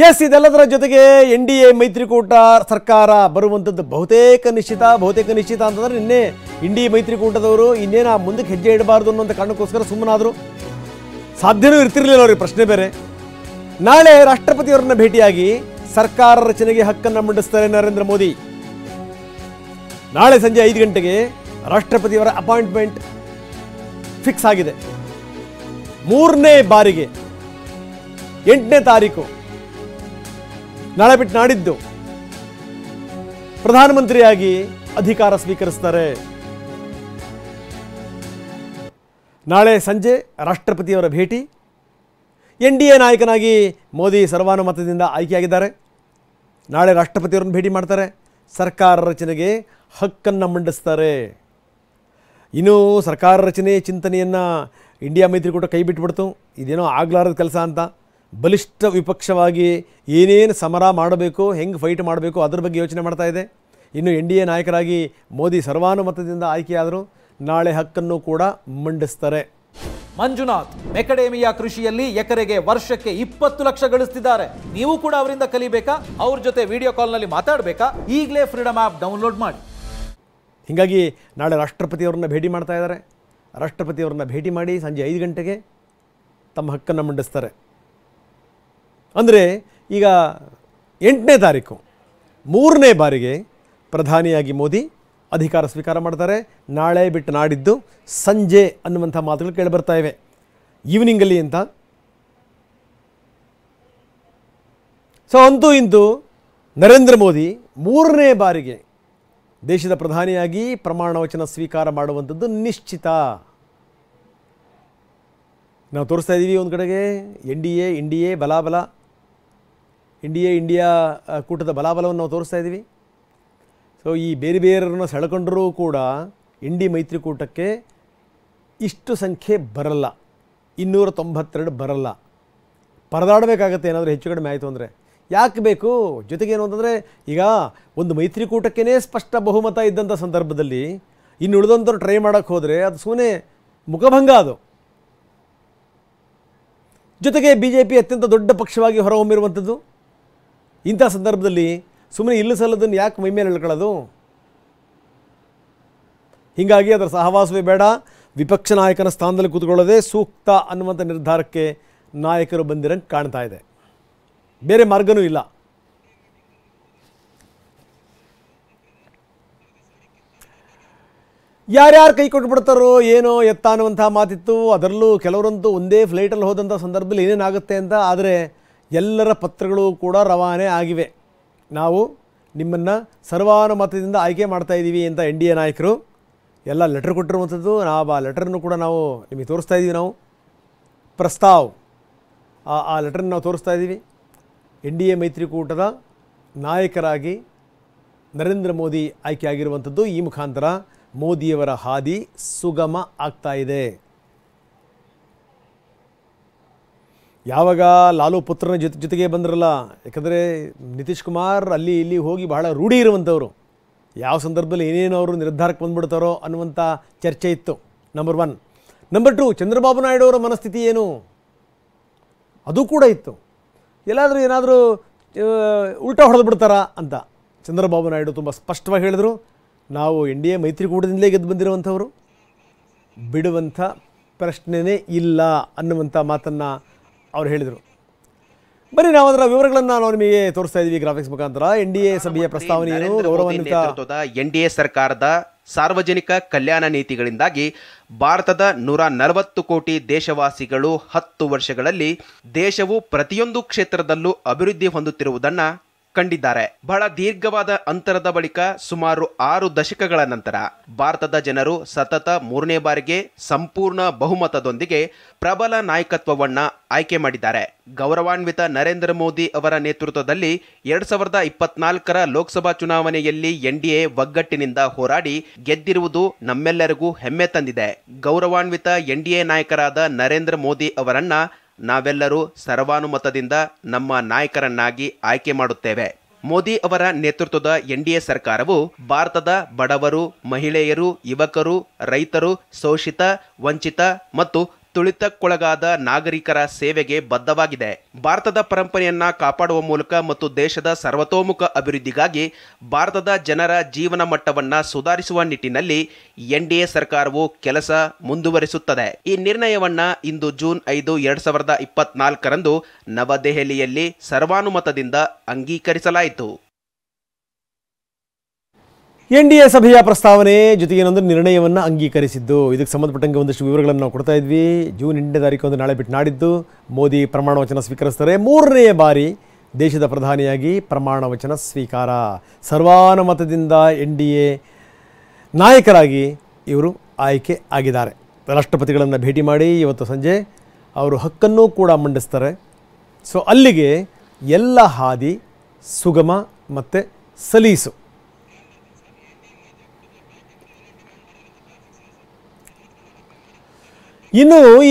S, ಇದೆಲ್ಲದರ ಜೊತೆಗೆ NDA ಮೈತ್ರಿಕೂಟ ಸರ್ಕಾರ ಬರುವಂಥದ್ದು ಬಹುತೇಕ ನಿಶ್ಚಿತ ಅಂತಂದರೆ ನಿನ್ನೆ NDA ಮೈತ್ರಿಕೂಟದವರು ಇನ್ನೇನು ಮುಂದಕ್ಕೆ ಹೆಜ್ಜೆ ಇಡಬಾರ್ದು ಅನ್ನೋಂಥ ಕಾರಣಕ್ಕೋಸ್ಕರ ಸುಮ್ಮನಾದರು. ಸಾಧ್ಯನೂ ಇರ್ತಿರ್ಲಿಲ್ಲ ಅವ್ರಿಗೆ, ಪ್ರಶ್ನೆ ಬೇರೆ. ನಾಳೆ ರಾಷ್ಟ್ರಪತಿಯವರನ್ನ ಭೇಟಿಯಾಗಿ ಸರ್ಕಾರ ರಚನೆಗೆ ಹಕ್ಕನ್ನು ಮಂಡಿಸ್ತಾರೆ ನರೇಂದ್ರ ಮೋದಿ. ನಾಳೆ ಸಂಜೆ 5 ಗಂಟೆಗೆ ರಾಷ್ಟ್ರಪತಿಯವರ ಅಪಾಯಿಂಟ್ಮೆಂಟ್ ಫಿಕ್ಸ್ ಆಗಿದೆ. 3ನೇ ಬಾರಿಗೆ 8ನೇ ತಾರೀಕು ನಾಳೆ ಬಿಟ್ಟು ನಾಡಿದ್ದು ಪ್ರಧಾನಮಂತ್ರಿಯಾಗಿ ಅಧಿಕಾರ ಸ್ವೀಕರಿಸ್ತಾರೆ. ನಾಳೆ ಸಂಜೆ ರಾಷ್ಟ್ರಪತಿಯವರ ಭೇಟಿ. NDA ನಾಯಕನಾಗಿ ಮೋದಿ ಸರ್ವಾನುಮತದಿಂದ ಆಯ್ಕೆಯಾಗಿದ್ದಾರೆ. ನಾಳೆ ರಾಷ್ಟ್ರಪತಿಯವರನ್ನು ಭೇಟಿ ಮಾಡ್ತಾರೆ. ಸರ್ಕಾರ ರಚನೆಗೆ ಹಕ್ಕನ್ನು ಮಂಡಿಸ್ತಾರೆ. ಇನ್ನು ಸರ್ಕಾರ ರಚನೆ ಚಿಂತನೆಯನ್ನು ಇಂಡಿಯಾ ಮೈತ್ರಿಕೂಟ ಕೈ ಬಿಟ್ಬಿಡ್ತು. ಇದೇನೋ ಆಗಲಾರದ ಕೆಲಸ ಅಂತ ಬಲಿಷ್ಠ ವಿಪಕ್ಷವಾಗಿ ಏನೇನು ಸಮರ ಮಾಡಬೇಕು, ಹೆಂಗೆ ಫೈಟ್ ಮಾಡಬೇಕು ಅದ್ರ ಬಗ್ಗೆ ಯೋಚನೆ ಮಾಡ್ತಾ ಇದೆ. ಇನ್ನು NDA ನಾಯಕರಾಗಿ ಮೋದಿ ಸರ್ವಾನುಮತದಿಂದ ಆಯ್ಕೆಯಾದರು. ನಾಳೆ ಹಕ್ಕನ್ನು ಕೂಡ ಮಂಡಿಸ್ತಾರೆ. ಮಂಜುನಾಥ್ ಮೆಕಡೇಮಿಯಾ ಕೃಷಿಯಲ್ಲಿ ಎಕರೆಗೆ ವರ್ಷಕ್ಕೆ 20 ಲಕ್ಷ ಗಳಿಸ್ತಿದ್ದಾರೆ. ನೀವು ಕೂಡ ಅವರಿಂದ ಕಲಿಬೇಕಾ? ಅವ್ರ ಜೊತೆ ವಿಡಿಯೋ ಕಾಲ್ನಲ್ಲಿ ಮಾತಾಡಬೇಕಾ? ಈಗಲೇ ಫ್ರೀಡಮ್ ಆ್ಯಪ್ ಡೌನ್ಲೋಡ್ ಮಾಡಿ. ಹೀಗಾಗಿ ನಾಳೆ ರಾಷ್ಟ್ರಪತಿಯವರನ್ನ ಭೇಟಿ ಮಾಡ್ತಾ ಇದ್ದಾರೆ. ರಾಷ್ಟ್ರಪತಿಯವರನ್ನ ಭೇಟಿ ಮಾಡಿ ಸಂಜೆ 5 ಗಂಟೆಗೆ ತಮ್ಮ ಹಕ್ಕನ್ನು ಮಂಡಿಸ್ತಾರೆ. ಅಂದರೆ ಈಗ 8ನೇ ತಾರೀಕು 3ನೇ ಬಾರಿಗೆ ಪ್ರಧಾನಿಯಾಗಿ ಮೋದಿ ಅಧಿಕಾರ ಸ್ವೀಕಾರ ಮಾಡ್ತಾರೆ. ನಾಳೆ ಬಿಟ್ಟು ನಾಡಿದ್ದು ಸಂಜೆ ಅನ್ನುವಂಥ ಮಾತುಗಳು ಕೇಳಿಬರ್ತಾ ಇವೆ, ಈವ್ನಿಂಗಲ್ಲಿ ಅಂತ. ಸೊ ಅಂತೂ ಇಂತೂ ನರೇಂದ್ರ ಮೋದಿ 3ನೇ ಬಾರಿಗೆ ದೇಶದ ಪ್ರಧಾನಿಯಾಗಿ ಪ್ರಮಾಣ ವಚನ ಸ್ವೀಕಾರ ಮಾಡುವಂಥದ್ದು ನಿಶ್ಚಿತ. ನಾವು ತೋರಿಸ್ತಾ ಇದ್ದೀವಿ ಒಂದು ಕಡೆಗೆ NDA ಬಲಾಬಲ, ಇಂಡಿಯಾ ಕೂಟದ ಬಲಾಬಲವನ್ನು ನಾವು ತೋರಿಸ್ತಾ ಇದ್ದೀವಿ. ಸೊ ಈ ಬೇರೆ ಬೇರೆಯವ್ರನ್ನ ಸೆಳೆಕೊಂಡರೂ ಕೂಡ NDA ಮೈತ್ರಿಕೂಟಕ್ಕೆ ಇಷ್ಟು ಸಂಖ್ಯೆ ಬರಲ್ಲ, 292 ಬರಲ್ಲ. ಪರದಾಡಬೇಕಾಗತ್ತೆ ಏನಾದರೂ ಹೆಚ್ಚು ಕಡಿಮೆ ಆಯಿತು ಅಂದರೆ. ಯಾಕೆ ಬೇಕು? ಜೊತೆಗೇನು ಅಂತಂದರೆ ಈಗ ಒಂದು ಮೈತ್ರಿಕೂಟಕ್ಕೇ ಸ್ಪಷ್ಟ ಬಹುಮತ ಇದ್ದಂಥ ಸಂದರ್ಭದಲ್ಲಿ ಇನ್ನು ಉಳಿದಂಥವ್ರು ಟ್ರೈ ಮಾಡೋಕ್ಕೆ ಹೋದರೆ ಅದು ಸುಮ್ಮನೆ ಮುಖಭಂಗ. ಅದು ಜೊತೆಗೆ BJP ಅತ್ಯಂತ ದೊಡ್ಡ ಪಕ್ಷವಾಗಿ ಹೊರಹೊಮ್ಮಿರುವಂಥದ್ದು. ಇಂಥ ಸಂದರ್ಭದಲ್ಲಿ ಸುಮ್ಮನೆ ಇಲ್ಲ ಸಲ್ಲದನ್ನು ಯಾಕೆ ಮೈಮೇಲೆ ಎಳ್ಕೊಳ್ಳೋದು? ಹೀಗಾಗಿ ಅದರ ಸಹವಾಸವೇ ಬೇಡ, ವಿಪಕ್ಷ ನಾಯಕನ ಸ್ಥಾನದಲ್ಲಿ ಕೂತ್ಕೊಳ್ಳೋದೇ ಸೂಕ್ತ ಅನ್ನುವಂಥ ನಿರ್ಧಾರಕ್ಕೆ ನಾಯಕರು ಬಂದಿರಂಗೆ ಕಾಣ್ತಾ ಇದೆ. ಬೇರೆ ಮಾರ್ಗನೂ ಇಲ್ಲ. ಯಾರ್ಯಾರು ಕೈ ಕೊಟ್ಬಿಡ್ತಾರೋ ಏನೋ ಎತ್ತ ಅನ್ನುವಂಥ ಮಾತಿತ್ತು. ಅದರಲ್ಲೂ ಕೆಲವರಂತೂ ಒಂದೇ ಫ್ಲೈಟಲ್ಲಿ ಹೋದಂಥ ಸಂದರ್ಭದಲ್ಲಿ ಏನೇನಾಗುತ್ತೆ ಅಂತ. ಆದರೆ ಎಲ್ಲರ ಪತ್ರಗಳು ಕೂಡ ರವಾನೆ ಆಗಿವೆ. ನಾವು ನಿಮ್ಮನ್ನು ಸರ್ವಾನುಮತದಿಂದ ಆಯ್ಕೆ ಮಾಡ್ತಾ ಇದ್ದೀವಿ ಅಂತ NDA ನಾಯಕರು ಎಲ್ಲ ಲೆಟರ್ ಕೊಟ್ಟಿರುವಂಥದ್ದು. ನಾವು ಆ ಲೆಟರನ್ನು ಕೂಡ ನಾವು ನಿಮಗೆ ತೋರಿಸ್ತಾ ಇದ್ದೀವಿ. ನಾವು ಪ್ರಸ್ತಾವ್ ಆ ಲೆಟರನ್ನು ನಾವು ತೋರಿಸ್ತಾ ಇದ್ದೀವಿ. NDA ಮೈತ್ರಿಕೂಟದ ನಾಯಕರಾಗಿ ನರೇಂದ್ರ ಮೋದಿ ಆಯ್ಕೆ ಆಗಿರುವಂಥದ್ದು. ಈ ಮುಖಾಂತರ ಮೋದಿಯವರ ಹಾದಿ ಸುಗಮ ಆಗ್ತಾ ಇದೆ. ಯಾವಾಗ ಲಾಲು ಪುತ್ರನ ಜೊತೆಗೆ ಬಂದ್ರಲ್ಲ, ಯಾಕಂದರೆ ನಿತೀಶ್ ಕುಮಾರ್ ಅಲ್ಲಿ ಇಲ್ಲಿ ಹೋಗಿ ಬಹಳ ರೂಢಿ ಇರುವಂಥವ್ರು. ಯಾವ ಸಂದರ್ಭದಲ್ಲಿ ಏನೇನು ಅವರು ನಿರ್ಧಾರಕ್ಕೆ ಬಂದುಬಿಡ್ತಾರೋ ಅನ್ನುವಂಥ ಚರ್ಚೆ ಇತ್ತು. ನಂಬರ್ 1. ನಂಬರ್ 2, ಚಂದ್ರಬಾಬು ನಾಯ್ಡು ಅವರ ಮನಸ್ಥಿತಿ ಏನು ಅದು ಕೂಡ ಇತ್ತು. ಏನಾದರೂ ಉಲ್ಟಾ ಹೊಡೆದು ಬಿಡ್ತಾರಾ ಅಂತ. ಚಂದ್ರಬಾಬು ನಾಯ್ಡು ತುಂಬ ಸ್ಪಷ್ಟವಾಗಿ ಹೇಳಿದರು, ನಾವು NDA ಮೈತ್ರಿಕೂಟದಿಂದಲೇ ಗೆದ್ದು ಬಂದಿರುವಂಥವರು, ಬಿಡುವಂಥ ಪ್ರಶ್ನೆನೇ ಇಲ್ಲ ಅನ್ನುವಂಥ ಮಾತನ್ನು ಅವ್ರು ಹೇಳಿದರು. ಬನ್ನಿ ನಾವು ಅದರ ವಿವರಗಳನ್ನು ನಾವು ನಿಮಗೆ ತೋರಿಸ್ತಾ ಇದ್ದೀವಿ ಗ್ರಾಫಿಕ್ಸ್ ಮುಖಾಂತರ. NDA ಸಭೆಯ ಪ್ರಸ್ತಾವನೆಯನ್ನು ಗೌರವಾನ್ವಿತ NDA ಸರ್ಕಾರದ ಸಾರ್ವಜನಿಕ ಕಲ್ಯಾಣ ನೀತಿಗಳಿಂದಾಗಿ ಭಾರತದ 140 ಕೋಟಿ ದೇಶವಾಸಿಗಳು 10 ವರ್ಷಗಳಲ್ಲಿ ದೇಶವು ಪ್ರತಿಯೊಂದು ಕ್ಷೇತ್ರದಲ್ಲೂ ಅಭಿವೃದ್ಧಿ ಹೊಂದುತ್ತಿರುವುದನ್ನು ಕಂಡಿದ್ದಾರೆ. ಬಹಳ ದೀರ್ಘವಾದ ಅಂತರದ ಬಳಿಕ ಸುಮಾರು 6 ದಶಕಗಳ ನಂತರ ಭಾರತದ ಜನರು ಸತತ 3ನೇ ಬಾರಿಗೆ ಸಂಪೂರ್ಣ ಬಹುಮತದೊಂದಿಗೆ ಪ್ರಬಲ ನಾಯಕತ್ವವನ್ನ ಆಯ್ಕೆ ಮಾಡಿದ್ದಾರೆ. ಗೌರವಾನ್ವಿತ ನರೇಂದ್ರ ಮೋದಿ ಅವರ ನೇತೃತ್ವದಲ್ಲಿ 2024ರ ಲೋಕಸಭಾ ಚುನಾವಣೆಯಲ್ಲಿ NDA ಒಗ್ಗಟ್ಟಿನಿಂದ ಹೋರಾಡಿ ಗೆದ್ದಿರುವುದು ನಮ್ಮೆಲ್ಲರಿಗೂ ಹೆಮ್ಮೆ ತಂದಿದೆ. ಗೌರವಾನ್ವಿತ NDA ನಾಯಕರಾದ ನರೇಂದ್ರ ಮೋದಿ ಅವರನ್ನ ನಾವೆಲ್ಲರೂ ಸರ್ವಾನುಮತದಿಂದ ನಮ್ಮ ನಾಯಕರನ್ನಾಗಿ ಆಯ್ಕೆ ಮಾಡುತ್ತೇವೆ. ಮೋದಿ ಅವರ ನೇತೃತ್ವದ NDA ಸರ್ಕಾರವು ಭಾರತದ ಬಡವರು, ಮಹಿಳೆಯರು, ಯುವಕರು, ರೈತರು, ಶೋಷಿತ, ವಂಚಿತ ಮತ್ತು ತುಳಿತಕ್ಕೊಳಗಾದ ನಾಗರಿಕರ ಸೇವೆಗೆ ಬದ್ಧವಾಗಿದೆ. ಭಾರತದ ಪರಂಪರೆಯನ್ನ ಕಾಪಾಡುವ ಮೂಲಕ ಮತ್ತು ದೇಶದ ಸರ್ವತೋಮುಖ ಅಭಿವೃದ್ಧಿಗಾಗಿ ಭಾರತದ ಜನರ ಜೀವನ ಮಟ್ಟವನ್ನ ಸುಧಾರಿಸುವ ನಿಟ್ಟಿನಲ್ಲಿ ಎನ್ಡಿಎ ಸರ್ಕಾರವು ಕೆಲಸ ಮುಂದುವರಿಸುತ್ತದೆ. ಈ ನಿರ್ಣಯವನ್ನ ಇಂದು ಜೂನ್ 5, 2024ರಂದು ನವದೆಹಲಿಯಲ್ಲಿ ಸರ್ವಾನುಮತದಿಂದ ಅಂಗೀಕರಿಸಲಾಯಿತು. ಎನ್ಡಿಎ ಸಭೆಯ ಪ್ರಸ್ತಾವನೆ ಜೊತೆಗೆ ಏನೊಂದು ನಿರ್ಣಯವನ್ನು ಅಂಗೀಕರಿಸಿದ್ದು. ಇದಕ್ಕೆ ಸಂಬಂಧಪಟ್ಟಂಗೆ ಒಂದಷ್ಟು ವಿವರಗಳನ್ನು ನಾವು ಕೊಡ್ತಾ ಇದ್ವಿ. ಜೂನ್ 8ನೇ ತಾರೀಕು ಒಂದು ನಾಳೆ ಬಿಟ್ಟು ನಾಡಿದ್ದು ಮೋದಿ ಪ್ರಮಾಣ ವಚನ ಸ್ವೀಕರಿಸ್ತಾರೆ. 3ನೇ ಬಾರಿ ದೇಶದ ಪ್ರಧಾನಿಯಾಗಿ ಪ್ರಮಾಣ ವಚನ ಸ್ವೀಕಾರ. ಸರ್ವಾನುಮತದಿಂದ ಎನ್ಡಿಎ ನಾಯಕರಾಗಿ ಇವರು ಆಯ್ಕೆ ಆಗಿದ್ದಾರೆ. ರಾಷ್ಟ್ರಪತಿಗಳನ್ನು ಭೇಟಿ ಮಾಡಿ ಇವತ್ತು ಸಂಜೆ ಅವರು ಹಕ್ಕನ್ನು ಕೂಡ ಮಂಡಿಸ್ತಾರೆ. ಸೊ ಅಲ್ಲಿಗೆ ಎಲ್ಲ ಹಾದಿ ಸುಗಮ ಮತ್ತು ಸಲೀಸು. ಇನ್ನು